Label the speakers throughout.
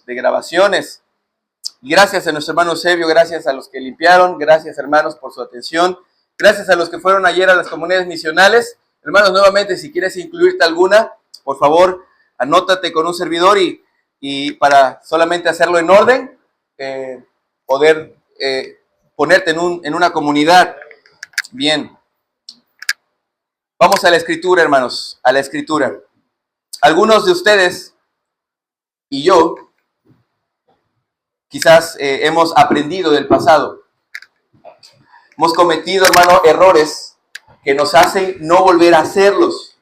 Speaker 1: de grabaciones. Y gracias a nuestro hermano Eusebio, gracias a los que limpiaron, gracias hermanos por su atención, gracias a los que fueron ayer a las comunidades misionales. Hermanos, nuevamente, si quieres incluirte alguna, por favor, anótate con un servidor y para solamente hacerlo en orden, poder ponerte en una comunidad. Bien. Vamos a la escritura, hermanos, a la escritura. Algunos de ustedes y yo quizás hemos aprendido del pasado. Hemos cometido, hermano, errores que nos hacen no volver a hacerlos.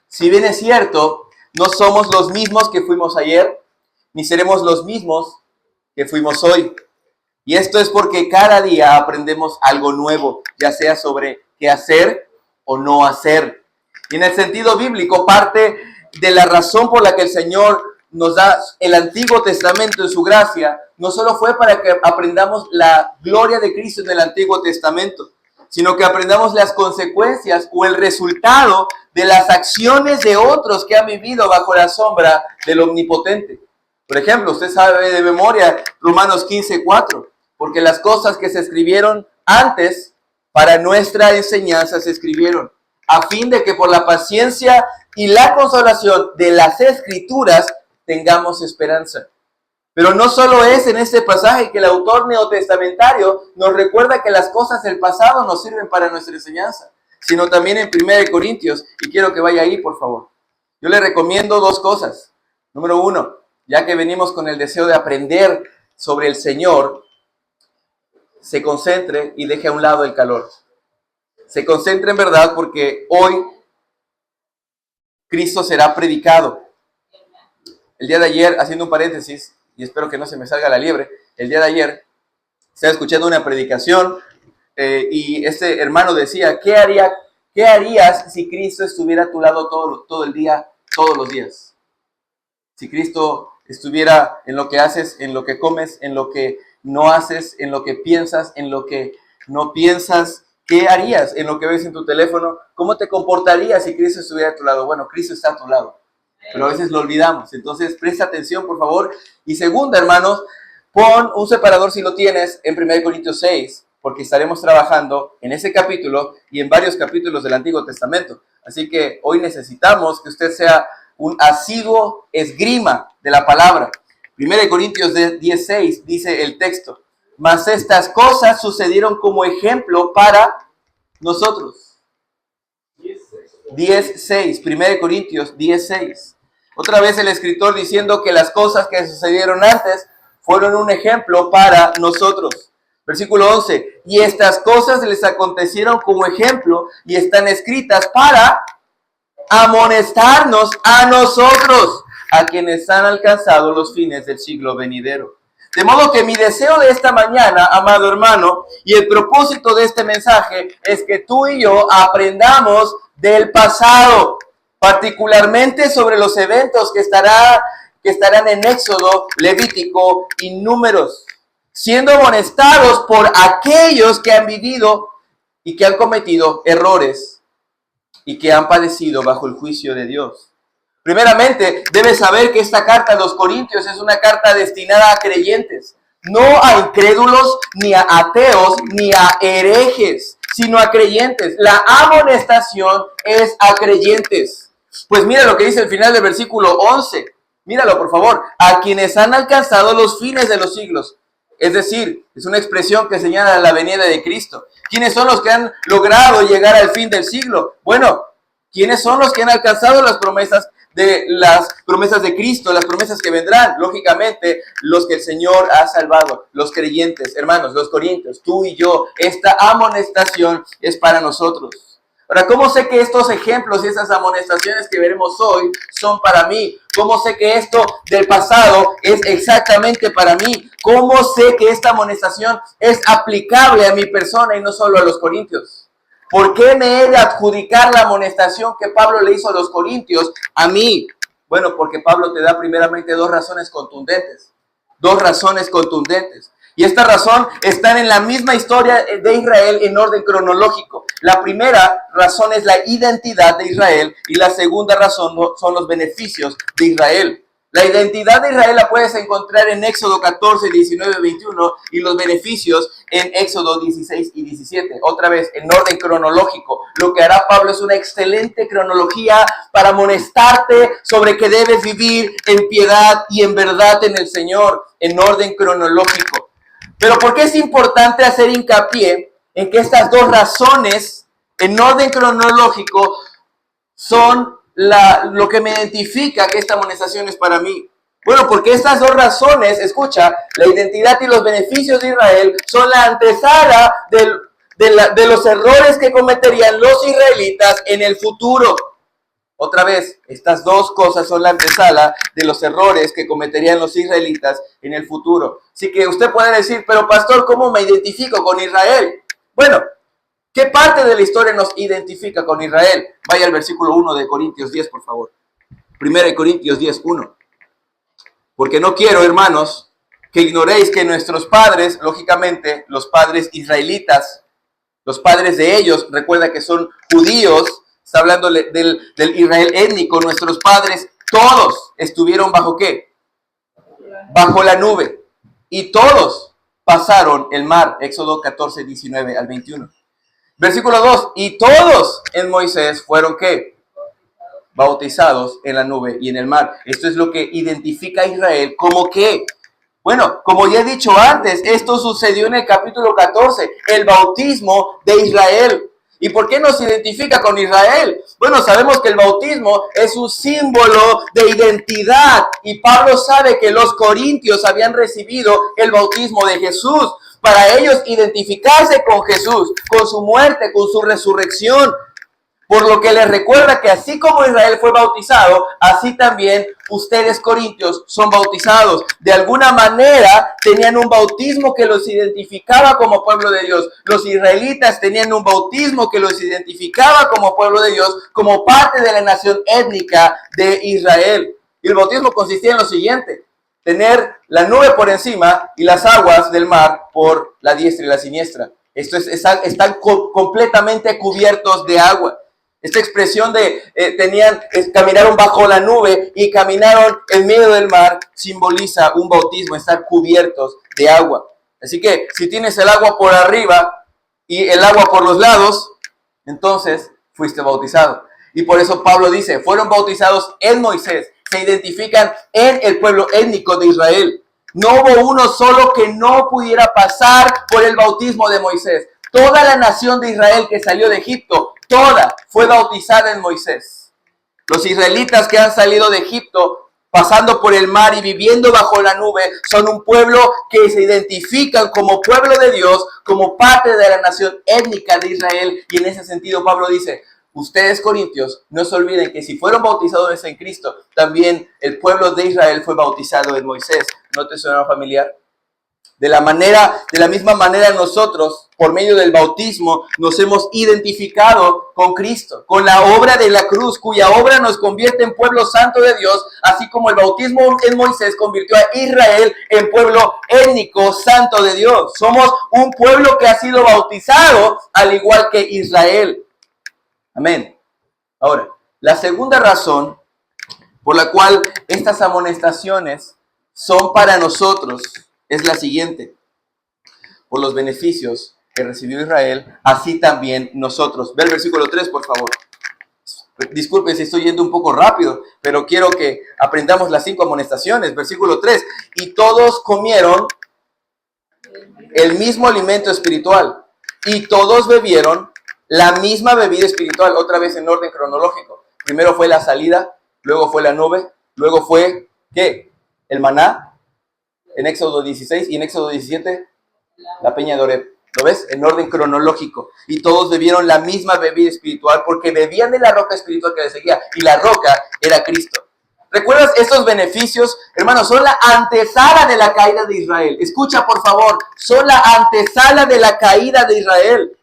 Speaker 1: Si bien es cierto, no somos los mismos que fuimos ayer, ni seremos los mismos que fuimos hoy. Y esto es porque cada día aprendemos algo nuevo, ya sea sobre qué hacer o no hacer. Y en el sentido bíblico, parte de la razón por la que el Señor nos da el Antiguo Testamento en su gracia, no solo fue para que aprendamos la gloria de Cristo en el Antiguo Testamento, sino que aprendamos las consecuencias o el resultado de las acciones de otros que han vivido bajo la sombra del Omnipotente. Por ejemplo, usted sabe de memoria Romanos 15:4, porque las cosas que se escribieron antes para nuestra enseñanza se escribieron, a fin de que por la paciencia y la consolación de las Escrituras tengamos esperanza. Pero no solo es en este pasaje que el autor neotestamentario nos recuerda que las cosas del pasado nos sirven para nuestra enseñanza, sino también en 1 Corintios, y quiero que vaya ahí, por favor. Yo le recomiendo dos cosas. Número uno, ya que venimos con el deseo de aprender sobre el Señor, se concentre y deje a un lado el calor. Se concentre en verdad, porque hoy Cristo será predicado. El día de ayer, haciendo un paréntesis, y espero que no se me salga la liebre, el día de ayer estaba escuchando una predicación y este hermano decía, ¿qué harías si Cristo estuviera a tu lado todo el día, todos los días? Si Cristo estuviera en lo que haces, en lo que comes, en lo que no haces, en lo que piensas, en lo que no piensas, ¿qué harías en lo que ves en tu teléfono? ¿Cómo te comportarías si Cristo estuviera a tu lado? Bueno, Cristo está a tu lado, pero a veces lo olvidamos. Entonces, presta atención, por favor. Y segunda, hermanos, pon un separador si lo tienes en 1 Corintios 6, porque estaremos trabajando en ese capítulo y en varios capítulos del Antiguo Testamento. Así que hoy necesitamos que usted sea un asiduo esgrima de la palabra. 1 Corintios 10:6 dice el texto, mas estas cosas sucedieron como ejemplo para nosotros. 10:6, 1 Corintios 10:6. Otra vez el escritor diciendo que las cosas que sucedieron antes fueron un ejemplo para nosotros. Versículo 11, y estas cosas les acontecieron como ejemplo y están escritas para amonestarnos a nosotros, a quienes han alcanzado los fines del siglo venidero. De modo que mi deseo de esta mañana, amado hermano, y el propósito de este mensaje es que tú y yo aprendamos del pasado, particularmente sobre los eventos que estarán en Éxodo, Levítico y Números, siendo amonestados por aquellos que han vivido y que han cometido errores y que han padecido bajo el juicio de Dios. Primeramente, debes saber que esta carta a los Corintios es una carta destinada a creyentes, no a incrédulos, ni a ateos, ni a herejes, sino a creyentes. La amonestación es a creyentes. Pues mira lo que dice el final del versículo 11. Míralo, por favor. A quienes han alcanzado los fines de los siglos. Es decir, es una expresión que señala la venida de Cristo. ¿Quiénes son los que han logrado llegar al fin del siglo? Bueno, ¿quiénes son los que han alcanzado las promesas de Cristo, las promesas que vendrán? Lógicamente, los que el Señor ha salvado, los creyentes, hermanos, los corintios, tú y yo. Esta amonestación es para nosotros. Ahora, ¿cómo sé que estos ejemplos y esas amonestaciones que veremos hoy son para mí? ¿Cómo sé que esto del pasado es exactamente para mí? ¿Cómo sé que esta amonestación es aplicable a mi persona y no solo a los corintios? ¿Por qué me he de adjudicar la amonestación que Pablo le hizo a los corintios a mí? Bueno, porque Pablo te da primeramente dos razones contundentes. Dos razones contundentes. Y esta razón está en la misma historia de Israel en orden cronológico. La primera razón es la identidad de Israel y la segunda razón son los beneficios de Israel. La identidad de Israel la puedes encontrar en Éxodo 14, 19, 21 y los beneficios en Éxodo 16 y 17. Otra vez, en orden cronológico. Lo que hará Pablo es una excelente cronología para amonestarte sobre que debes vivir en piedad y en verdad en el Señor, en orden cronológico. Pero ¿por qué es importante hacer hincapié en que estas dos razones en orden cronológico son lo que me identifica que esta amonestación es para mí? Bueno, porque estas dos razones, escucha, la identidad y los beneficios de Israel son la antesala de los errores que cometerían los israelitas en el futuro. Otra vez, estas dos cosas son la antesala de los errores que cometerían los israelitas en el futuro. Así que usted puede decir, pero pastor, ¿cómo me identifico con Israel? Bueno, ¿qué parte de la historia nos identifica con Israel? Vaya al versículo 1 de Corintios 10, por favor. 1 Corintios 10, 1. Porque no quiero, hermanos, que ignoréis que nuestros padres, lógicamente, los padres israelitas, los padres de ellos, recuerda que son judíos, está hablando del Israel étnico, nuestros padres, todos estuvieron ¿bajo qué? Bajo la nube. Y todos pasaron el mar, Éxodo 14, 19 al 21. Versículo 2, y todos en Moisés fueron ¿qué? Bautizados en la nube y en el mar. Esto es lo que identifica a Israel como ¿qué? Bueno, como ya he dicho antes, esto sucedió en el capítulo 14, el bautismo de Israel. ¿Y por qué nos identifica con Israel? Bueno, sabemos que el bautismo es un símbolo de identidad y Pablo sabe que los corintios habían recibido el bautismo de Jesús. Para ellos identificarse con Jesús, con su muerte, con su resurrección. Por lo que les recuerda que así como Israel fue bautizado, así también ustedes, corintios, son bautizados. De alguna manera tenían un bautismo que los identificaba como pueblo de Dios. Los israelitas tenían un bautismo que los identificaba como pueblo de Dios, como parte de la nación étnica de Israel. Y el bautismo consistía en lo siguiente: tener la nube por encima y las aguas del mar por la diestra y la siniestra. Están completamente cubiertos de agua. Esta expresión de caminaron bajo la nube y caminaron en medio del mar simboliza un bautismo, estar cubiertos de agua. Así que si tienes el agua por arriba y el agua por los lados, entonces fuiste bautizado. Y por eso Pablo dice, fueron bautizados en Moisés, se identifican en el pueblo étnico de Israel. No hubo uno solo que no pudiera pasar por el bautismo de Moisés. Toda la nación de Israel que salió de Egipto, toda fue bautizada en Moisés. Los israelitas que han salido de Egipto, pasando por el mar y viviendo bajo la nube, son un pueblo que se identifican como pueblo de Dios, como parte de la nación étnica de Israel. Y en ese sentido Pablo dice, ustedes, corintios, no se olviden que si fueron bautizados en Cristo, también el pueblo de Israel fue bautizado en Moisés. ¿No te suena familiar? De la misma manera nosotros, por medio del bautismo, nos hemos identificado con Cristo, con la obra de la cruz, cuya obra nos convierte en pueblo santo de Dios, así como el bautismo en Moisés convirtió a Israel en pueblo étnico santo de Dios. Somos un pueblo que ha sido bautizado al igual que Israel. Amén. Ahora, la segunda razón por la cual estas amonestaciones son para nosotros es la siguiente: por los beneficios que recibió Israel, así también nosotros. Ve el versículo 3, por favor. Disculpen si estoy yendo un poco rápido, pero quiero que aprendamos las 5 amonestaciones. Versículo 3, y todos comieron el mismo alimento espiritual, y todos bebieron la misma bebida espiritual. Otra vez en orden cronológico. Primero fue la salida, luego fue la nube, luego fue, ¿qué? El maná, en Éxodo 16, y en Éxodo 17, la peña de Oreb. ¿Lo ves? En orden cronológico. Y todos bebieron la misma bebida espiritual porque bebían de la roca espiritual que les seguía. Y la roca era Cristo. ¿Recuerdas estos beneficios? Hermanos, son la antesala de la caída de Israel. Escucha, por favor. Son la antesala de la caída de Israel.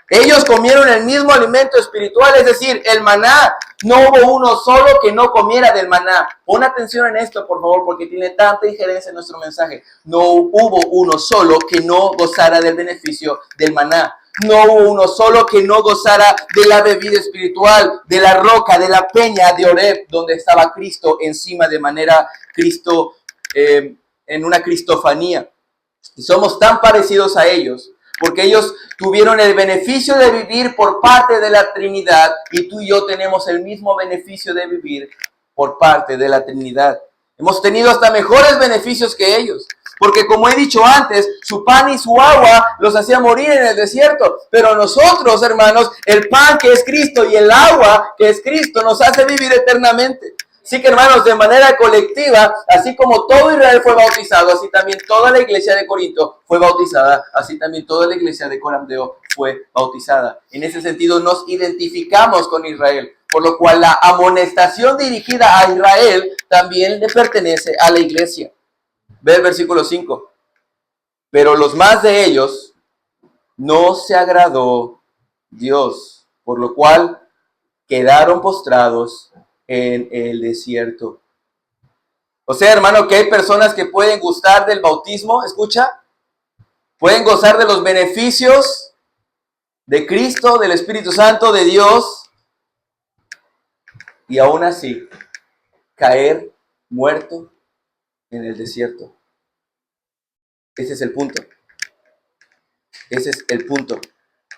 Speaker 1: Ellos comieron el mismo alimento espiritual, es decir, el maná. No hubo uno solo que no comiera del maná. Pon atención en esto, por favor, porque tiene tanta injerencia en nuestro mensaje. No hubo uno solo que no gozara del beneficio del maná. No hubo uno solo que no gozara de la bebida espiritual, de la roca, de la peña de Oreb, donde estaba Cristo encima de manera Cristo, en una cristofanía. Y somos tan parecidos a ellos, porque ellos tuvieron el beneficio de vivir por parte de la Trinidad, y tú y yo tenemos el mismo beneficio de vivir por parte de la Trinidad. Hemos tenido hasta mejores beneficios que ellos, porque como he dicho antes, su pan y su agua los hacía morir en el desierto, pero nosotros, hermanos, el pan que es Cristo y el agua que es Cristo nos hace vivir eternamente. Así que, hermanos, de manera colectiva, así como todo Israel fue bautizado, así también toda la iglesia de Corinto fue bautizada, así también toda la iglesia de Corandeo fue bautizada. En ese sentido nos identificamos con Israel, por lo cual la amonestación dirigida a Israel también le pertenece a la iglesia. Ve el versículo 5. Pero los más de ellos no se agradó Dios, por lo cual quedaron postrados en el desierto. O sea, hermano, que hay personas que pueden gustar del bautismo, escucha, pueden gozar de los beneficios de Cristo, del Espíritu Santo, de Dios, y aún así caer muerto en el desierto. Ese es el punto. Ese es el punto.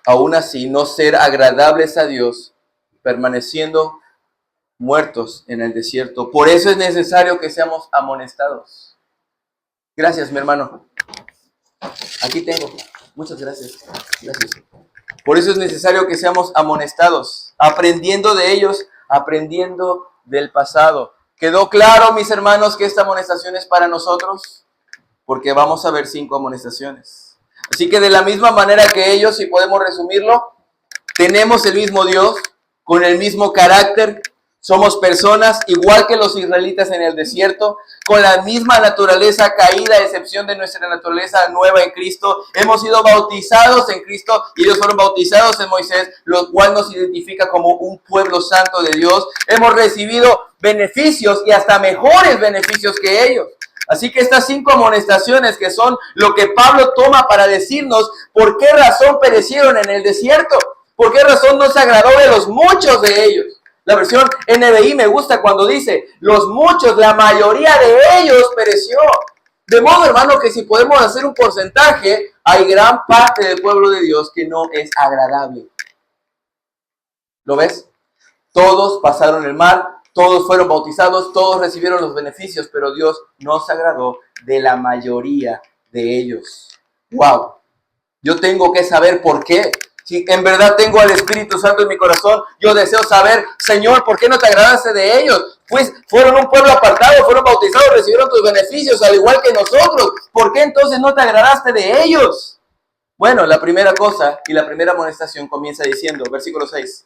Speaker 1: Aún así, no ser agradables a Dios, permaneciendo muertos en el desierto. Por eso es necesario que seamos amonestados. Gracias, mi hermano. Aquí tengo. Muchas gracias. Gracias. Por eso es necesario que seamos amonestados, aprendiendo de ellos, aprendiendo del pasado. ¿Quedó claro, mis hermanos, que esta amonestación es para nosotros? Porque vamos a ver 5 amonestaciones. Así que de la misma manera que ellos, si podemos resumirlo, tenemos el mismo Dios, con el mismo carácter. Somos personas igual que los israelitas en el desierto, con la misma naturaleza caída, a excepción de nuestra naturaleza nueva en Cristo. Hemos sido bautizados en Cristo y ellos fueron bautizados en Moisés, lo cual nos identifica como un pueblo santo de Dios. Hemos recibido beneficios y hasta mejores beneficios que ellos. Así que estas 5 amonestaciones, que son lo que Pablo toma para decirnos por qué razón perecieron en el desierto, por qué razón no se agradó de los muchos de ellos. La versión NBI me gusta cuando dice, los muchos, la mayoría de ellos pereció. De modo, hermano, que si podemos hacer un porcentaje, hay gran parte del pueblo de Dios que no es agradable. ¿Lo ves? Todos pasaron el mar, todos fueron bautizados, todos recibieron los beneficios, pero Dios no se agradó de la mayoría de ellos. ¡Wow! Yo tengo que saber por qué. Si en verdad tengo al Espíritu Santo en mi corazón, yo deseo saber, Señor, ¿por qué no te agradaste de ellos? Pues fueron un pueblo apartado, fueron bautizados, recibieron tus beneficios, al igual que nosotros. ¿Por qué entonces no te agradaste de ellos? Bueno, la primera cosa y la primera amonestación comienza diciendo, versículo 6.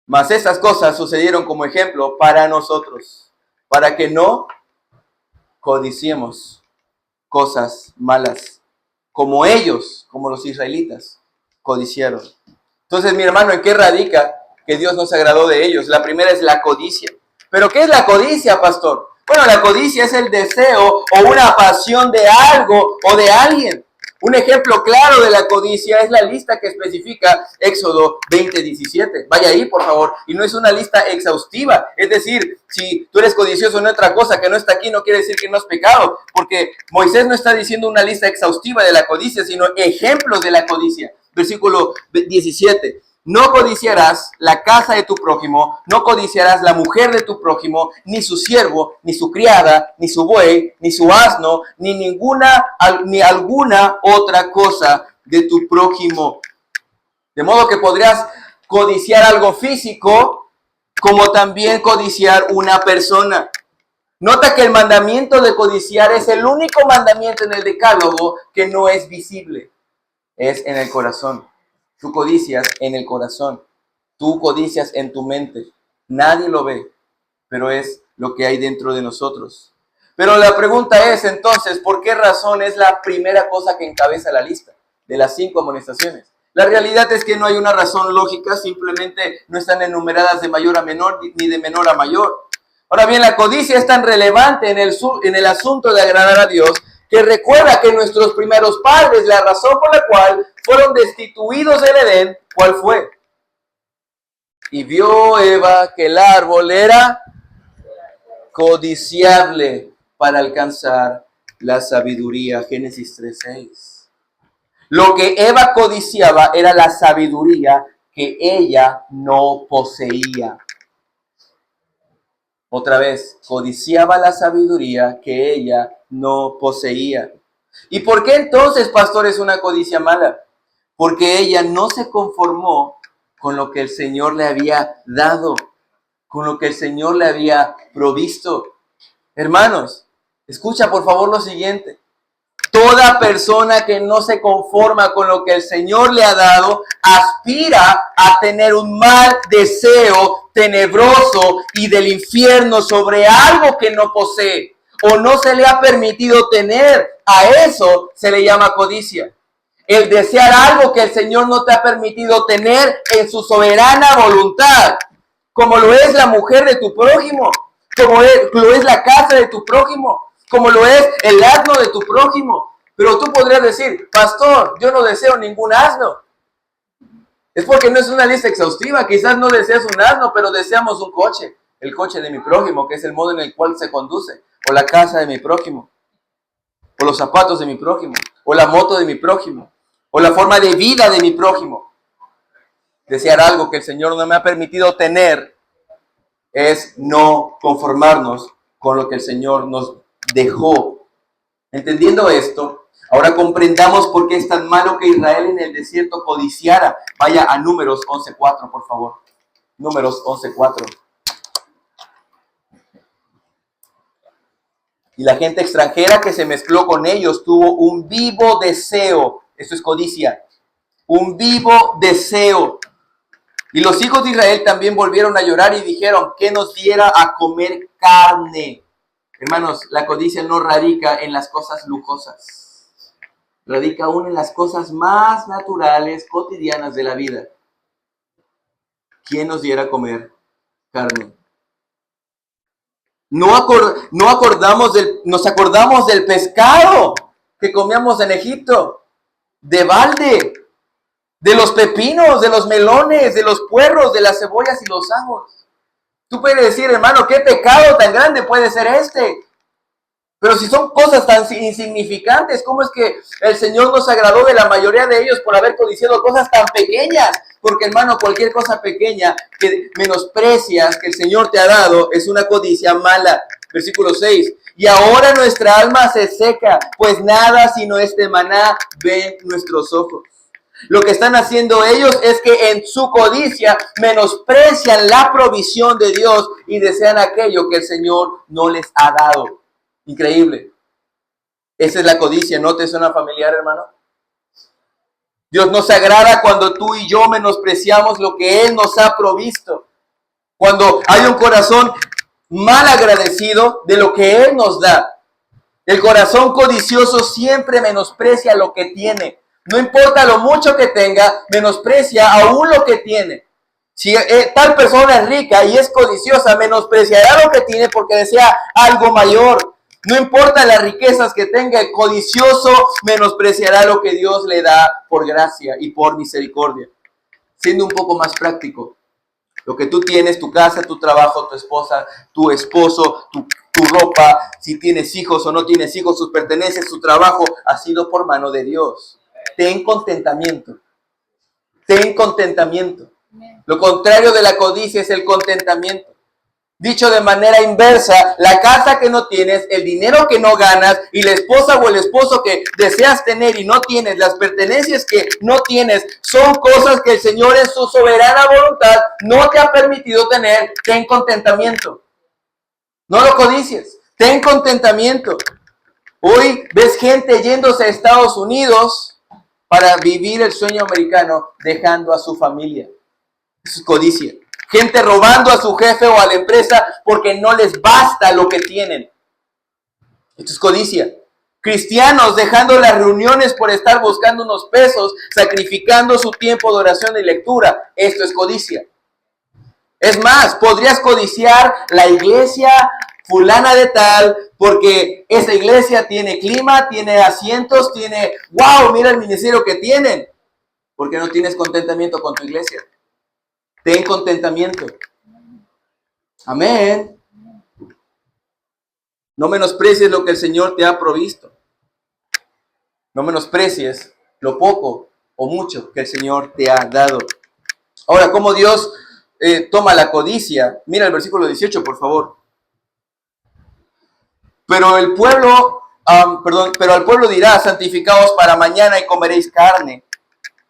Speaker 1: Mas estas cosas sucedieron como ejemplo para nosotros, para que no codiciemos cosas malas, como ellos, como los israelitas, codiciaron. Entonces, mi hermano, ¿en qué radica que Dios no se agradó de ellos? La primera es la codicia. ¿Pero qué es la codicia, pastor? Bueno, la codicia es el deseo o una pasión de algo o de alguien. Un ejemplo claro de la codicia es la lista que especifica Éxodo 20:17. Vaya ahí, por favor. Y no es una lista exhaustiva. Es decir, si tú eres codicioso en otra cosa que no está aquí, no quiere decir que no es pecado. Porque Moisés no está diciendo una lista exhaustiva de la codicia, sino ejemplos de la codicia. Versículo 17. No codiciarás la casa de tu prójimo, no codiciarás la mujer de tu prójimo, ni su siervo, ni su criada, ni su buey, ni su asno, ni alguna otra cosa de tu prójimo. De modo que podrías codiciar algo físico, como también codiciar una persona. Nota que el mandamiento de codiciar es el único mandamiento en el Decálogo que no es visible, es en el corazón. Tú codicias en el corazón, tú codicias en tu mente. Nadie lo ve, pero es lo que hay dentro de nosotros. Pero la pregunta es entonces, ¿por qué razón es la primera cosa que encabeza la lista de las 5 amonestaciones? La realidad es que no hay una razón lógica, simplemente no están enumeradas de mayor a menor ni de menor a mayor. Ahora bien, la codicia es tan relevante en el asunto de agradar a Dios, que recuerda que nuestros primeros padres, la razón por la cual fueron destituidos del Edén, ¿cuál fue? Y vio Eva que el árbol era codiciable para alcanzar la sabiduría. Génesis 3:6. Lo que Eva codiciaba era la sabiduría que ella no poseía. Otra vez, codiciaba la sabiduría que ella no poseía. ¿Y por qué entonces, pastor, es una codicia mala? Porque ella no se conformó con lo que el Señor le había dado, con lo que el Señor le había provisto. Hermanos, escucha por favor lo siguiente. Toda persona que no se conforma con lo que el Señor le ha dado, aspira a tener un mal deseo tenebroso y del infierno sobre algo que no posee o no se le ha permitido tener. A eso se le llama codicia. El desear algo que el Señor no te ha permitido tener en su soberana voluntad, como lo es la mujer de tu prójimo, como lo es la casa de tu prójimo, como lo es el asno de tu prójimo. Pero tú podrías decir, pastor, yo no deseo ningún asno. Es porque no es una lista exhaustiva. Quizás no deseas un asno, pero deseamos un coche. El coche de mi prójimo, que es el modo en el cual se conduce. O la casa de mi prójimo. O los zapatos de mi prójimo. O la moto de mi prójimo. O la forma de vida de mi prójimo. Desear algo que el Señor no me ha permitido tener es no conformarnos con lo que el Señor nos dejó. Entendiendo esto, ahora comprendamos por qué es tan malo que Israel en el desierto codiciara. Vaya a Números 11:4, por favor. Números 11:4. Y la gente extranjera que se mezcló con ellos tuvo un vivo deseo. Eso es codicia. Un vivo deseo. Y los hijos de Israel también volvieron a llorar y dijeron que nos diera a comer carne. Hermanos, la codicia no radica en las cosas lujosas. Radica aún en las cosas más naturales, cotidianas de la vida. ¿Quién nos diera a comer carne? Nos acordamos del pescado que comíamos en Egipto, de balde, de los pepinos, de los melones, de los puerros, de las cebollas y los ajos. Tú puedes decir, hermano, ¿qué pecado tan grande puede ser este? Pero si son cosas tan insignificantes, ¿cómo es que el Señor nos agradó de la mayoría de ellos por haber codiciado cosas tan pequeñas? Porque, hermano, cualquier cosa pequeña que menosprecias que el Señor te ha dado es una codicia mala. Versículo 6. Y ahora nuestra alma se seca, pues nada sino este maná ven nuestros ojos. Lo que están haciendo ellos es que en su codicia menosprecian la provisión de Dios y desean aquello que el Señor no les ha dado. Increíble. Esa es la codicia. ¿No te suena familiar, hermano? Dios nos agrada cuando tú y yo menospreciamos lo que Él nos ha provisto. Cuando hay un corazón mal agradecido de lo que Él nos da. El corazón codicioso siempre menosprecia lo que tiene. No importa lo mucho que tenga, menosprecia aún lo que tiene. Si tal persona es rica y es codiciosa, menospreciará lo que tiene porque desea algo mayor. No importa las riquezas que tenga, el codicioso menospreciará lo que Dios le da por gracia y por misericordia. Siendo un poco más práctico, lo que tú tienes, tu casa, tu trabajo, tu esposa, tu esposo, tu ropa, si tienes hijos o no tienes hijos, sus pertenencias, tu trabajo, ha sido por mano de Dios. Ten contentamiento. Ten contentamiento. Lo contrario de la codicia es el contentamiento. Dicho de manera inversa, la casa que no tienes, el dinero que no ganas y la esposa o el esposo que deseas tener y no tienes, las pertenencias que no tienes, son cosas que el Señor en su soberana voluntad no te ha permitido tener. Ten contentamiento. No lo codicies. Ten contentamiento. Hoy ves gente yéndose a Estados Unidos para vivir el sueño americano, dejando a su familia. Eso es codicia. Gente robando a su jefe o a la empresa porque no les basta lo que tienen. Esto es codicia. Cristianos dejando las reuniones por estar buscando unos pesos, sacrificando su tiempo de oración y lectura. Esto es codicia. Es más, podrías codiciar la iglesia fulana de tal, porque esa iglesia tiene clima, tiene asientos, tiene, wow, mira el ministerio que tienen. ¿Por qué no tienes contentamiento con tu iglesia? Ten contentamiento. Amén. No menosprecies lo que el Señor te ha provisto. No menosprecies lo poco o mucho que el Señor te ha dado. Ahora, ¿cómo Dios toma la codicia? Mira el versículo 18, por favor. Pero al pueblo dirá, santificaos para mañana y comeréis carne,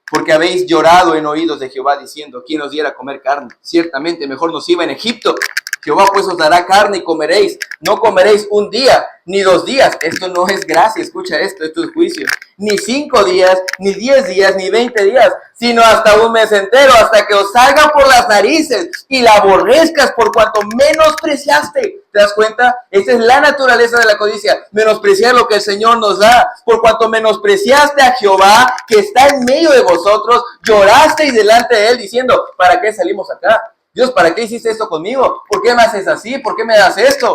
Speaker 1: porque habéis llorado en oídos de Jehová, diciendo, ¿quién os diera a comer carne? Ciertamente mejor nos iba en Egipto. Jehová pues os dará carne y comeréis. No comeréis un día, ni 2 días. Esto no es gracia, escucha esto es juicio. Ni 5 días, ni 10 días, ni 20 días, sino hasta un mes entero, hasta que os salga por las narices y la aborrezcas por cuanto menospreciaste. ¿Te das cuenta? Esa es la naturaleza de la codicia. Menospreciar lo que el Señor nos da. Por cuanto menospreciaste a Jehová, que está en medio de vosotros, llorasteis delante de él, diciendo, ¿para qué salimos acá? Dios, ¿para qué hiciste esto conmigo? ¿Por qué me haces así? ¿Por qué me das esto?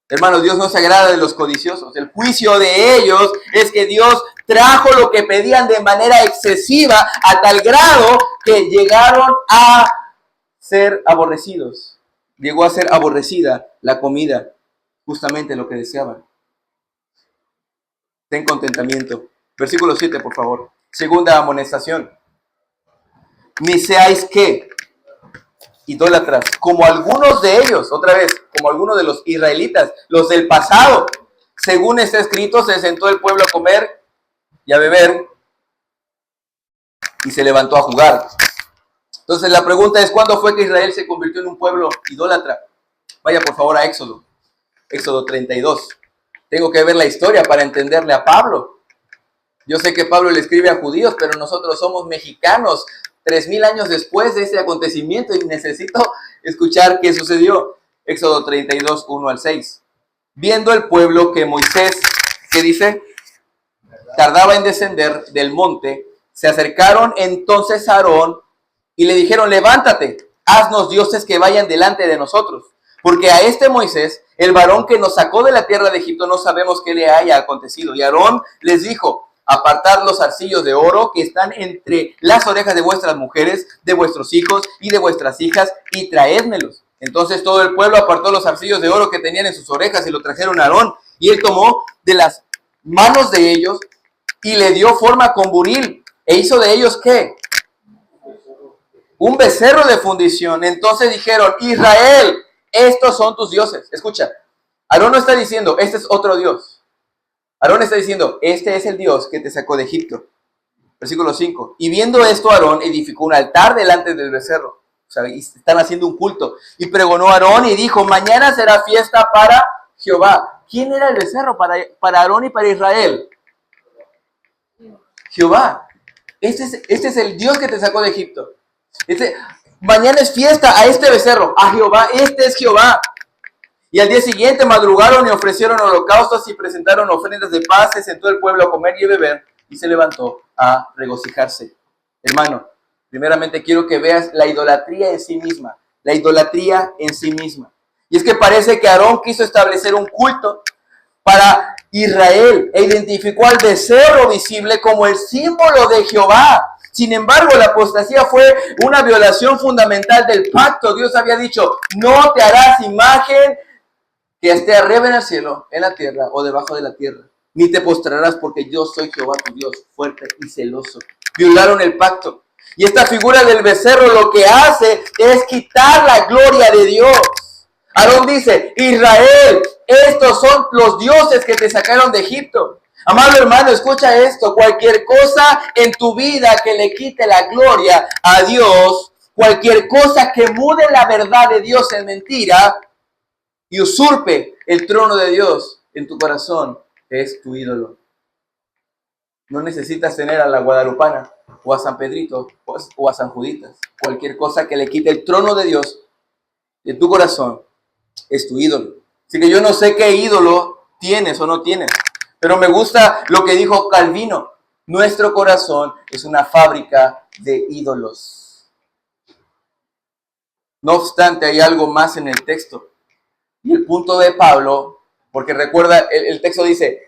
Speaker 1: Hermanos, Dios no se agrada de los codiciosos. El juicio de ellos es que Dios trajo lo que pedían de manera excesiva a tal grado que llegaron a ser aborrecidos. Llegó a ser aborrecida la comida, justamente lo que deseaban. Ten contentamiento. Versículo 7, por favor. Segunda amonestación. Ni seáis ¿qué? Idólatras, como algunos de ellos, otra vez, como algunos de los israelitas, los del pasado. Según está escrito, se sentó el pueblo a comer y a beber y se levantó a jugar. Entonces la pregunta es, ¿cuándo fue que Israel se convirtió en un pueblo idólatra? Vaya por favor a Éxodo 32. Tengo que ver la historia para entenderle a Pablo. Yo sé que Pablo le escribe a judíos, pero nosotros somos mexicanos. 3000 años después de ese acontecimiento y necesito escuchar qué sucedió. Éxodo 32, 1 al 6. Viendo el pueblo que Moisés, ¿qué dice? Tardaba en descender del monte, se acercaron entonces a Aarón y le dijeron, levántate, haznos dioses que vayan delante de nosotros. Porque a este Moisés, el varón que nos sacó de la tierra de Egipto, no sabemos qué le haya acontecido. Y Aarón les dijo, apartad los zarcillos de oro que están entre las orejas de vuestras mujeres, de vuestros hijos y de vuestras hijas, y traédmelos. Entonces todo el pueblo apartó los zarcillos de oro que tenían en sus orejas y lo trajeron a Aarón. Y él tomó de las manos de ellos y le dio forma con buril. E hizo de ellos, ¿qué? Un becerro de fundición. Entonces dijeron, Israel, estos son tus dioses. Escucha, Aarón no está diciendo, este es otro Dios. Aarón está diciendo, este es el Dios que te sacó de Egipto. Versículo 5. Y viendo esto, Aarón edificó un altar delante del becerro. O sea, están haciendo un culto. Y pregonó Aarón y dijo, mañana será fiesta para Jehová. ¿Quién era el becerro para Aarón y para Israel? Jehová. Este es el Dios que te sacó de Egipto. Mañana es fiesta a este becerro, a Jehová. Este es Jehová. Y al día siguiente madrugaron y ofrecieron holocaustos y presentaron ofrendas de paz. Se sentó el pueblo a comer y a beber y se levantó a regocijarse. Hermano, primeramente quiero que veas la idolatría en sí misma. La idolatría en sí misma. Y es que parece que Aarón quiso establecer un culto para Israel e identificó al becerro visible como el símbolo de Jehová. Sin embargo, la apostasía fue una violación fundamental del pacto. Dios había dicho, no te harás imagen que esté arriba en el cielo, en la tierra o debajo de la tierra. Ni te postrarás porque yo soy Jehová tu Dios, fuerte y celoso. Violaron el pacto. Y esta figura del becerro lo que hace es quitar la gloria de Dios. Aarón dice, Israel, estos son los dioses que te sacaron de Egipto. Amado hermano, escucha esto. Cualquier cosa en tu vida que le quite la gloria a Dios, cualquier cosa que mude la verdad de Dios en mentira, y usurpe el trono de Dios en tu corazón, es tu ídolo. No necesitas tener a la Guadalupana o a San Pedrito o a San Juditas. Cualquier cosa que le quite el trono de Dios en tu corazón es tu ídolo. Así que yo no sé qué ídolo tienes o no tienes, pero me gusta lo que dijo Calvino. Nuestro corazón es una fábrica de ídolos. No obstante, hay algo más en el texto. Y el punto de Pablo, porque recuerda, el texto dice,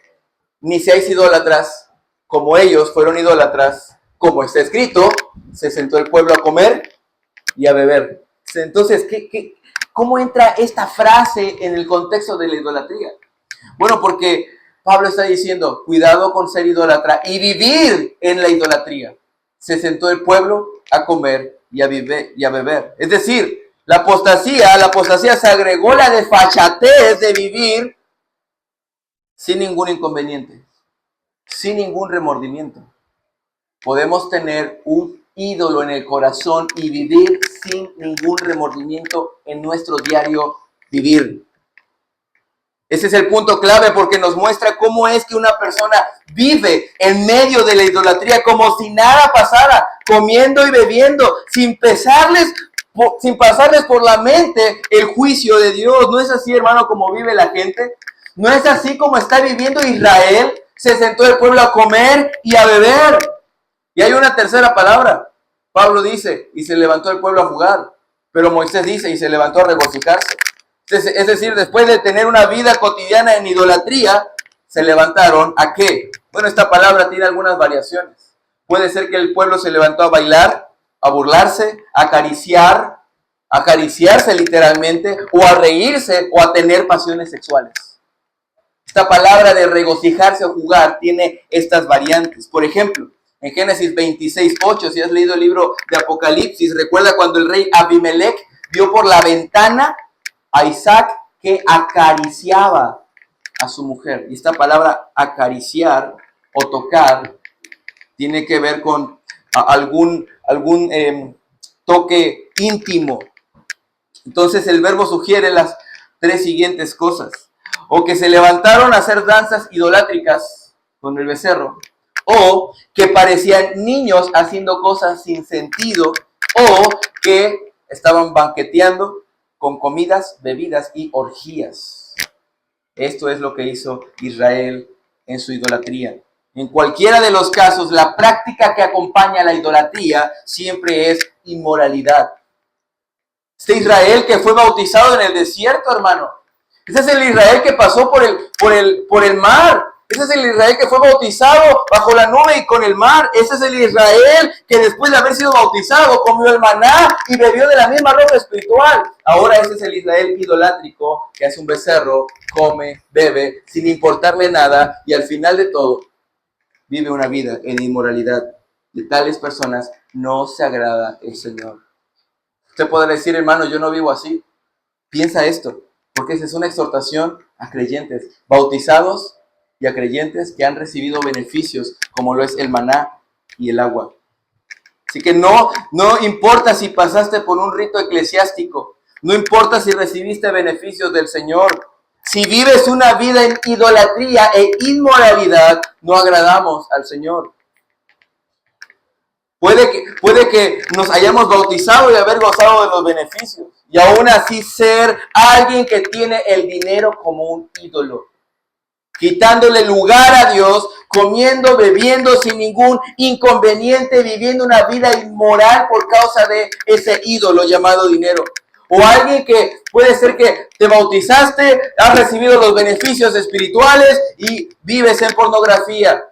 Speaker 1: ni seáis idólatras, como ellos fueron idólatras, como está escrito, se sentó el pueblo a comer y a beber. Entonces, ¿cómo entra esta frase en el contexto de la idolatría? Bueno, porque Pablo está diciendo, cuidado con ser idólatra y vivir en la idolatría. Se sentó el pueblo a comer y a beber. Es decir, la apostasía se agregó la desfachatez de vivir sin ningún inconveniente, sin ningún remordimiento. Podemos tener un ídolo en el corazón y vivir sin ningún remordimiento en nuestro diario vivir. Ese es el punto clave porque nos muestra cómo es que una persona vive en medio de la idolatría como si nada pasara, comiendo y bebiendo, sin pasarles por la mente el juicio de Dios. ¿No es así, hermano, como vive la gente? ¿No es así como está viviendo Israel? Se sentó el pueblo a comer y a beber. Y hay una tercera palabra. Pablo dice, y se levantó el pueblo a jugar. Pero Moisés dice, y se levantó a regocijarse. Es decir, después de tener una vida cotidiana en idolatría, se levantaron ¿a qué? Bueno, esta palabra tiene algunas variaciones. Puede ser que el pueblo se levantó a bailar, a burlarse, a acariciarse literalmente, o a reírse, o a tener pasiones sexuales. Esta palabra de regocijarse o jugar tiene estas variantes. Por ejemplo, en Génesis 26:8, si has leído el libro de Apocalipsis, recuerda cuando el rey Abimelech vio por la ventana a Isaac que acariciaba a su mujer. Y esta palabra acariciar o tocar tiene que ver con algún toque íntimo. Entonces el verbo sugiere las tres siguientes cosas. O que se levantaron a hacer danzas idolátricas con el becerro, o que parecían niños haciendo cosas sin sentido, o que estaban banqueteando con comidas, bebidas y orgías. Esto es lo que hizo Israel en su idolatría. En cualquiera de los casos, la práctica que acompaña a la idolatría siempre es inmoralidad. Este Israel que fue bautizado en el desierto, hermano. Ese es el Israel que pasó por el mar. Ese es el Israel que fue bautizado bajo la nube y con el mar. Ese es el Israel que después de haber sido bautizado comió el maná y bebió de la misma ropa espiritual. Ahora ese es el Israel idolátrico que hace un becerro, come, bebe, sin importarle nada y al final de todo vive una vida en inmoralidad. De tales personas no se agrada el Señor. Usted podrá decir, hermano, yo no vivo así. Piensa esto, porque esa es una exhortación a creyentes bautizados y a creyentes que han recibido beneficios como lo es el maná y el agua. Así que no importa si pasaste por un rito eclesiástico, no importa si recibiste beneficios del Señor. Si vives una vida en idolatría e inmoralidad, no agradamos al Señor. Puede que nos hayamos bautizado y haber gozado de los beneficios, y aún así ser alguien que tiene el dinero como un ídolo, quitándole lugar a Dios, comiendo, bebiendo sin ningún inconveniente, viviendo una vida inmoral por causa de ese ídolo llamado dinero. O alguien que puede ser que te bautizaste, has recibido los beneficios espirituales y vives en pornografía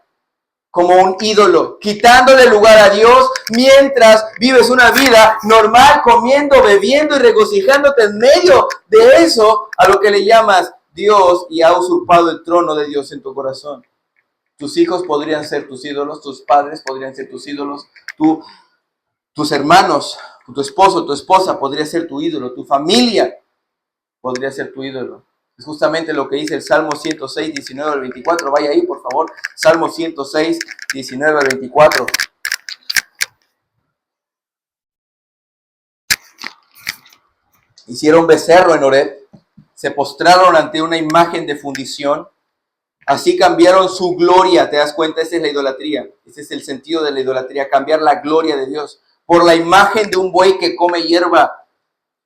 Speaker 1: como un ídolo, quitándole lugar a Dios mientras vives una vida normal, comiendo, bebiendo y regocijándote en medio de eso a lo que le llamas Dios, y ha usurpado el trono de Dios en tu corazón. Tus hijos podrían ser tus ídolos, tus padres podrían ser tus ídolos, tus hermanos, tu esposo, tu esposa podría ser tu ídolo, tu familia podría ser tu ídolo. Es justamente lo que dice el Salmo 106, 19 al 24. Vaya ahí, por favor. Salmo 106, 19 al 24. Hicieron becerro en Horeb, se postraron ante una imagen de fundición, así cambiaron su gloria. ¿Te das cuenta? Esa es la idolatría. Ese es el sentido de la idolatría, cambiar la gloria de Dios por la imagen de un buey que come hierba.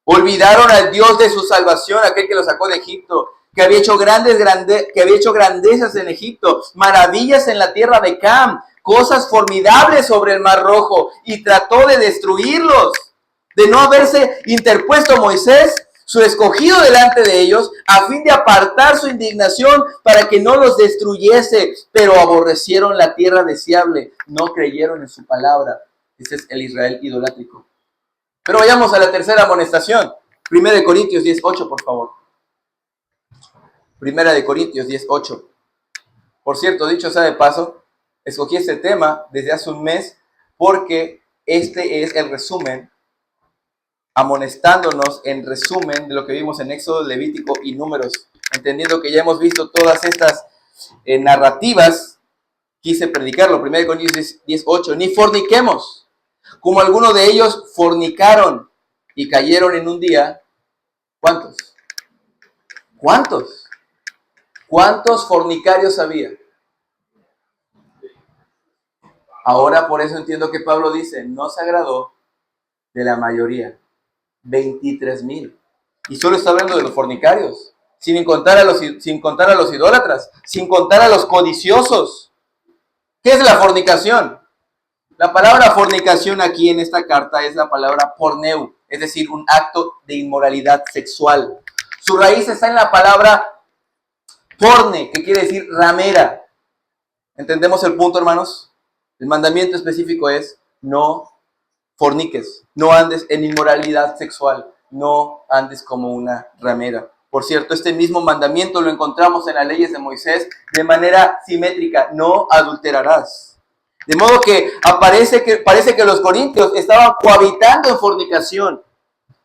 Speaker 1: Olvidaron al Dios de su salvación, aquel que los sacó de Egipto, que había hecho grandezas en Egipto, maravillas en la tierra de Cam, cosas formidables sobre el Mar Rojo, y trató de destruirlos. De no haberse interpuesto Moisés, su escogido delante de ellos, a fin de apartar su indignación para que no los destruyese, pero aborrecieron la tierra deseable, no creyeron en su palabra. Ese es el Israel idolátrico. Pero vayamos a la tercera amonestación. 1 Corintios 10:8, por favor. 1 Corintios 10:8. Por cierto, dicho sea de paso, escogí este tema desde hace un mes porque este es el resumen, amonestándonos en resumen de lo que vimos en Éxodo, Levítico y Números. Entendiendo que ya hemos visto todas estas narrativas, quise predicarlo. 1 Corintios 10:8. Ni forniquemos, como algunos de ellos fornicaron y cayeron en un día. ¿Cuántos? ¿Cuántos? ¿Cuántos fornicarios había? Ahora por eso entiendo que Pablo dice, no se agradó de la mayoría. 23,000. Y solo está hablando de los fornicarios, sin contar a los idólatras, sin contar a los codiciosos. ¿Qué es la fornicación? La palabra fornicación aquí en esta carta es la palabra porneu, es decir, un acto de inmoralidad sexual. Su raíz está en la palabra porne, que quiere decir ramera. ¿Entendemos el punto, hermanos? El mandamiento específico es no forniques, no andes en inmoralidad sexual, no andes como una ramera. Por cierto, este mismo mandamiento lo encontramos en las leyes de Moisés de manera simétrica, no adulterarás. De modo que parece que los corintios estaban cohabitando en fornicación.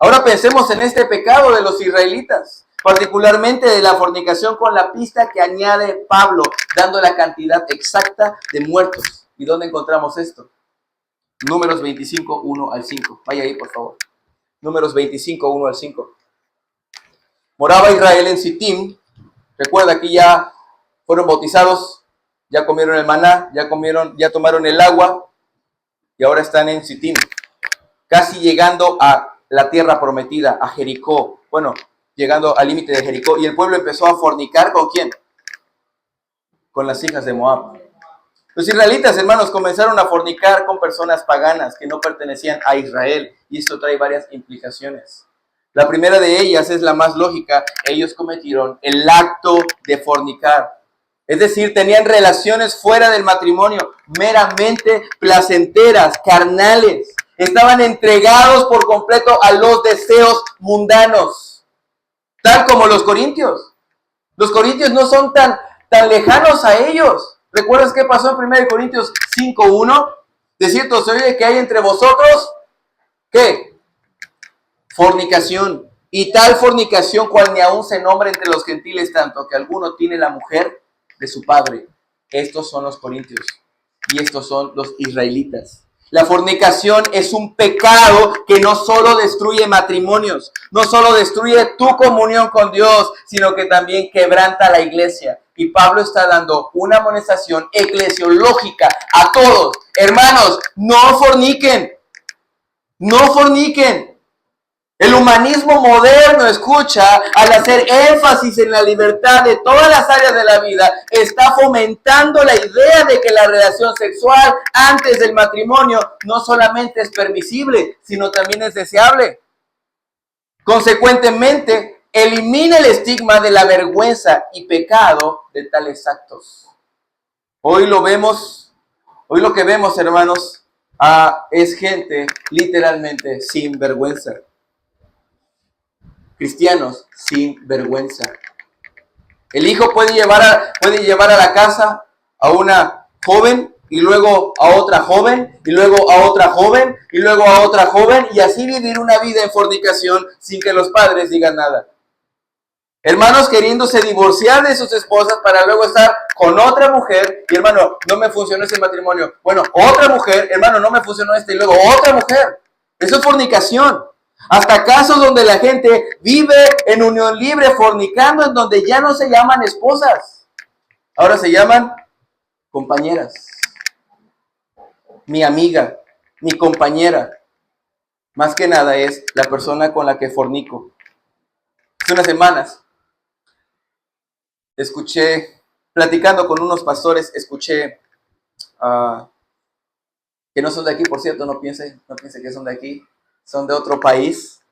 Speaker 1: Ahora pensemos en este pecado de los israelitas, particularmente de la fornicación con la pista que añade Pablo, dando la cantidad exacta de muertos. ¿Y dónde encontramos esto? Números 25, 1 al 5. Vaya ahí, por favor. Números 25, 1 al 5. Moraba Israel en Sittim. Recuerda que ya fueron bautizados, ya comieron el maná, ya tomaron el agua y ahora están en Sittim, casi llegando a la tierra prometida, a Jericó. Bueno, llegando al límite de Jericó. Y el pueblo empezó a fornicar ¿con quién? Con las hijas de Moab. Los israelitas, hermanos, comenzaron a fornicar con personas paganas que no pertenecían a Israel, y esto trae varias implicaciones. La primera de ellas es la más lógica. Ellos cometieron el acto de fornicar. Es decir, tenían relaciones fuera del matrimonio, meramente placenteras, carnales. Estaban entregados por completo a los deseos mundanos, tal como los corintios. Los corintios no son tan lejanos a ellos. ¿Recuerdas qué pasó en 1 Corintios 5:1? De cierto se oye que hay entre vosotros, ¿qué? Fornicación. Y tal fornicación cual ni aún se nombra entre los gentiles, tanto que alguno tiene la mujer de su padre. Estos son los corintios y estos son los israelitas. La fornicación es un pecado que no solo destruye matrimonios, no solo destruye tu comunión con Dios, sino que también quebranta la iglesia. Y Pablo está dando una amonestación eclesiológica a todos. Hermanos, no forniquen, no forniquen. El humanismo moderno, escucha, al hacer énfasis en la libertad de todas las áreas de la vida, está fomentando la idea de que la relación sexual antes del matrimonio no solamente es permisible, sino también es deseable. Consecuentemente, elimina el estigma de la vergüenza y pecado de tales actos. Hoy lo que vemos, hermanos, es gente literalmente sin vergüenza. Cristianos sin vergüenza. El hijo puede llevar a la casa a una joven y luego a otra joven y luego a otra joven y luego a otra joven y así vivir una vida en fornicación sin que los padres digan nada. Hermanos queriéndose divorciar de sus esposas para luego estar con otra mujer y hermano, no me funcionó ese matrimonio. Bueno, otra mujer, hermano, no me funcionó este y luego otra mujer. Eso es fornicación. Hasta casos donde la gente vive en unión libre, fornicando, en donde ya no se llaman esposas. Ahora se llaman compañeras. Mi amiga, mi compañera. Más que nada es la persona con la que fornico. Hace unas semanas platicando con unos pastores, escuché que no son de aquí, por cierto, no piense que son de aquí, son de otro país.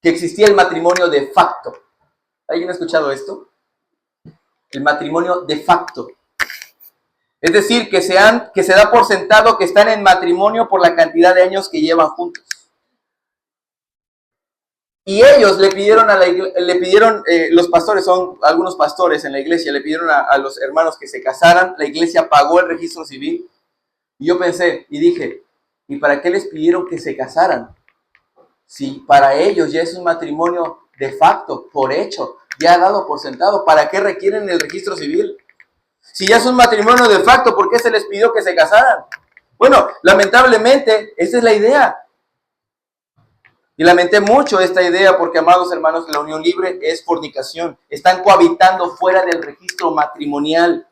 Speaker 1: que existía el matrimonio de facto. ¿Alguien ha escuchado esto? El matrimonio de facto. Es decir, que se da por sentado que están en matrimonio por la cantidad de años que llevan juntos. Y ellos le pidieron los pastores, son algunos pastores en la iglesia, le pidieron a los hermanos que se casaran. La iglesia pagó el registro civil. Y yo pensé y dije, ¿y para qué les pidieron que se casaran? Si para ellos ya es un matrimonio de facto, por hecho, ya dado por sentado, ¿para qué requieren el registro civil? Si ya es un matrimonio de facto, ¿por qué se les pidió que se casaran? Bueno, lamentablemente, esa es la idea. Y lamenté mucho esta idea porque, amados hermanos, la unión libre es fornicación. Están cohabitando fuera del registro matrimonial.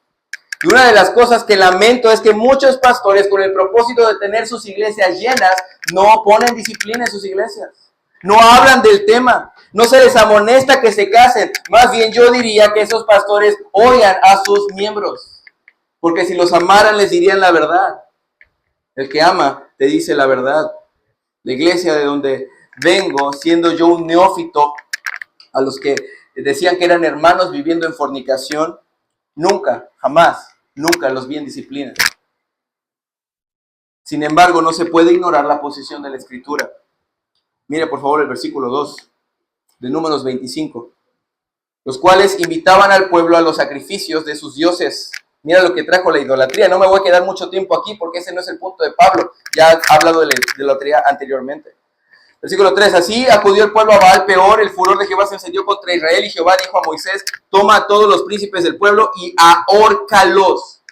Speaker 1: Y una de las cosas que lamento es que muchos pastores, con el propósito de tener sus iglesias llenas, no ponen disciplina en sus iglesias. No hablan del tema. No se les amonesta que se casen. Más bien yo diría que esos pastores odian a sus miembros. Porque si los amaran les dirían la verdad. El que ama te dice la verdad. La iglesia de donde vengo, siendo yo un neófito, a los que decían que eran hermanos viviendo en fornicación, nunca, jamás, nunca los vi en disciplina. Sin embargo, no se puede ignorar la posición de la Escritura. Mire, por favor, el versículo 2 de Números 25. Los cuales invitaban al pueblo a los sacrificios de sus dioses. Mira lo que trajo la idolatría. No me voy a quedar mucho tiempo aquí porque ese no es el punto de Pablo. Ya ha hablado de la idolatría anteriormente. Versículo 3, así acudió el pueblo a Baal Peor, el furor de Jehová se encendió contra Israel y Jehová dijo a Moisés, toma a todos los príncipes del pueblo y ahórcalos.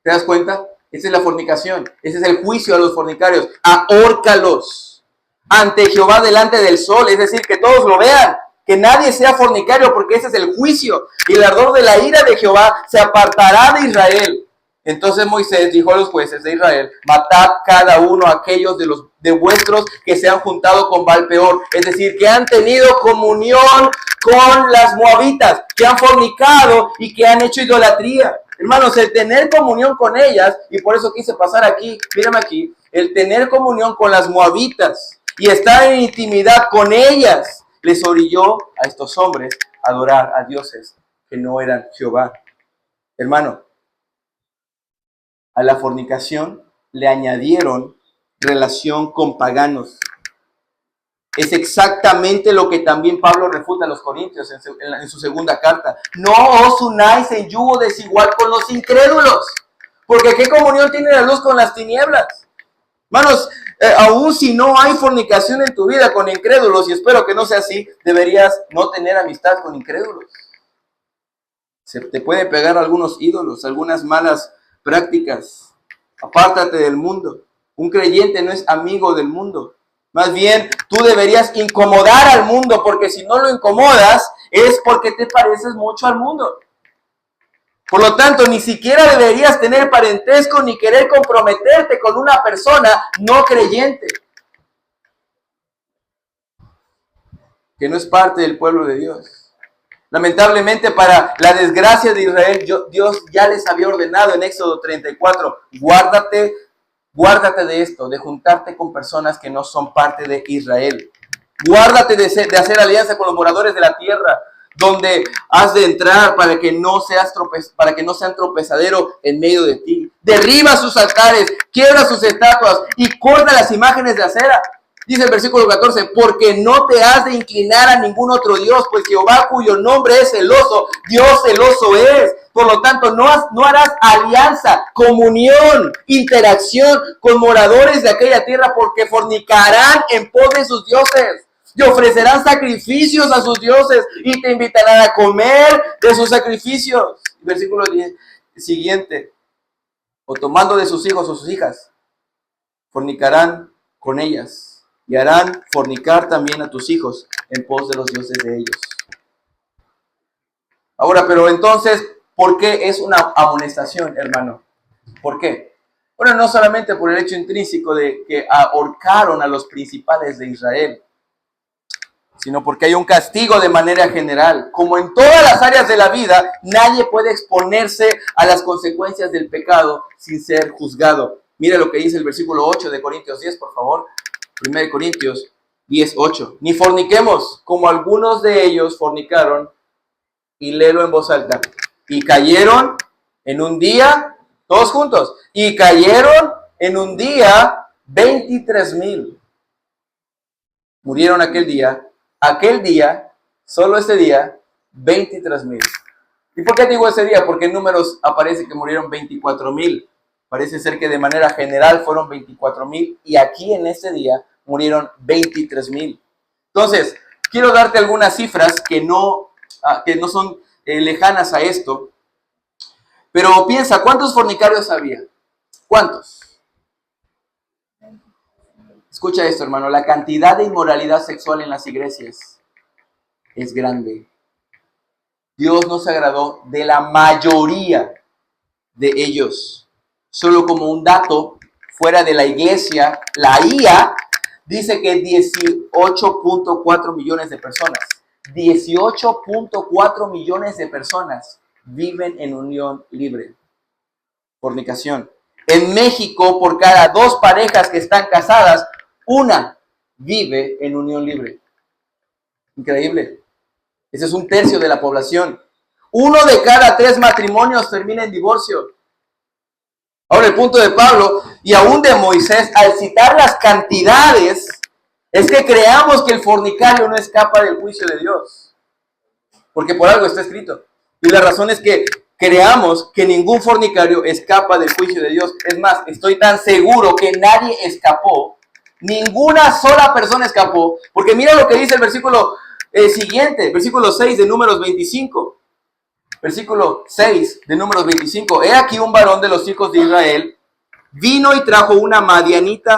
Speaker 1: ¿Te das cuenta? Esa es la fornicación, ese es el juicio a los fornicarios, ahórcalos ante Jehová delante del sol, es decir, que todos lo vean, que nadie sea fornicario porque ese es el juicio y el ardor de la ira de Jehová se apartará de Israel. Entonces Moisés dijo a los jueces de Israel, matad cada uno a aquellos de vuestros que se han juntado con Baal Peor, es decir, que han tenido comunión con las moabitas, que han fornicado y que han hecho idolatría. Hermanos, el tener comunión con ellas, y por eso quise pasar aquí, mírame aquí, el tener comunión con las moabitas y estar en intimidad con ellas, les orilló a estos hombres a adorar a dioses que no eran Jehová. Hermano, a la fornicación le añadieron relación con paganos. Es exactamente lo que también Pablo refuta a los Corintios en su segunda carta. No os unáis en yugo desigual con los incrédulos, porque ¿qué comunión tiene la luz con las tinieblas? Hermanos, aún si no hay fornicación en tu vida con incrédulos, y espero que no sea así, deberías no tener amistad con incrédulos. Se te puede pegar algunos ídolos, algunas malas prácticas. Apártate del mundo. Un creyente no es amigo del mundo. Más bien, tú deberías incomodar al mundo, porque si no lo incomodas, es porque te pareces mucho al mundo. Por lo tanto, ni siquiera deberías tener parentesco ni querer comprometerte con una persona no creyente, que no es parte del pueblo de Dios. Lamentablemente, para la desgracia de Israel, Dios ya les había ordenado en Éxodo 34, guárdate de esto, de juntarte con personas que no son parte de Israel. Guárdate de hacer alianza con los moradores de la tierra, donde has de entrar para que no sean tropezadero en medio de ti. Derriba sus altares, quiebra sus estatuas y corta las imágenes de acera. Dice el versículo 14, porque no te has de inclinar a ningún otro Dios, pues Jehová, cuyo nombre es celoso, Dios celoso es. Por lo tanto, no harás alianza, comunión, interacción con moradores de aquella tierra, porque fornicarán en pos de sus dioses. Y ofrecerán sacrificios a sus dioses y te invitarán a comer de sus sacrificios. Versículo 10, siguiente. O tomando de sus hijos o sus hijas, fornicarán con ellas. Y harán fornicar también a tus hijos en pos de los dioses de ellos. Ahora, pero entonces, ¿por qué es una amonestación, hermano? ¿Por qué? Bueno, no solamente por el hecho intrínseco de que ahorcaron a los principales de Israel, sino porque hay un castigo de manera general. Como en todas las áreas de la vida, nadie puede exponerse a las consecuencias del pecado sin ser juzgado. Mire lo que dice el versículo 8 de Corintios 10, por favor. 1 Corintios 10:8. Ni forniquemos, como algunos de ellos fornicaron, y léelo en voz alta. Y cayeron en un día, todos juntos, y cayeron en un día 23,000. Murieron aquel día, solo ese día, 23,000. ¿Y por qué digo ese día? Porque en números aparece que murieron 24,000. Parece ser que de manera general fueron 24,000 y aquí en ese día murieron 23,000. Entonces, quiero darte algunas cifras que no son lejanas a esto. Pero piensa, ¿cuántos fornicarios había? ¿Cuántos? Escucha esto, hermano. La cantidad de inmoralidad sexual en las iglesias es grande. Dios no se agradó de la mayoría de ellos. Solo como un dato, fuera de la iglesia, la IA dice que 18.4 millones de personas, 18.4 millones de personas viven en unión libre. Fornicación. En México, por cada 2 parejas que están casadas, una vive en unión libre. Increíble. Ese es 1/3 de la población. 1 de cada 3 matrimonios termina en divorcio. Ahora el punto de Pablo y aún de Moisés, al citar las cantidades, es que creamos que el fornicario no escapa del juicio de Dios. Porque por algo está escrito. Y la razón es que creamos que ningún fornicario escapa del juicio de Dios. Es más, estoy tan seguro que nadie escapó. Ninguna sola persona escapó. Porque mira lo que dice el versículo siguiente, versículo 6 de Números 25. Versículo 6 de Números 25. He aquí un varón de los hijos de Israel vino y trajo una madianita